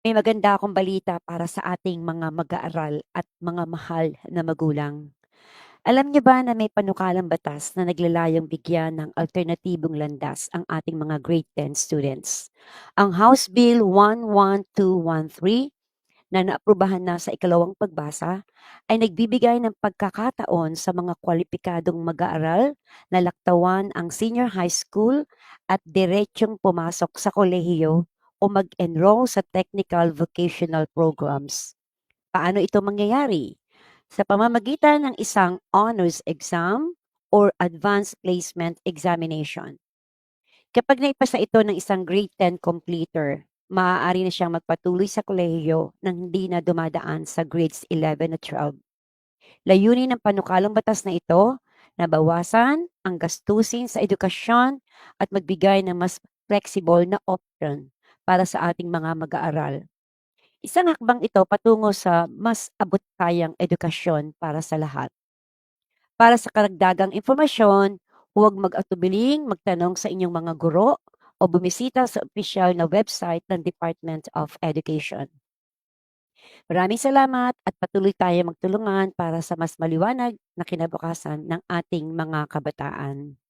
May maganda akong balita para sa ating mga mag-aaral at mga mahal na magulang. Alam niyo ba na may panukalang batas na naglalayong bigyan ng alternatibong landas ang ating mga grade 10 students? Ang House Bill 11213 na naaprubahan na sa ikalawang pagbasa ay nagbibigay ng pagkakataon sa mga kwalipikadong mag-aaral na laktawan ang senior high school at diretsong pumasok sa kolehiyo o mag-enroll sa technical vocational programs. Paano ito mangyayari? Sa pamamagitan ng isang honors exam or advanced placement examination. Kapag naipasa ito ng isang grade 10 completer, maaari na siyang magpatuloy sa kolehiyo nang hindi na dumadaan sa grades 11 at 12. Layunin ng panukalang batas na ito na bawasan ang gastusin sa edukasyon at magbigay ng mas flexible na option para sa ating mga mag-aaral. Isang hakbang ito patungo sa mas abot-kayang edukasyon para sa lahat. Para sa karagdagang impormasyon, huwag mag-atubiling magtanong sa inyong mga guro o bumisita sa opisyal na website ng Department of Education. Maraming salamat at patuloy tayo magtulungan para sa mas maliwanag na kinabukasan ng ating mga kabataan.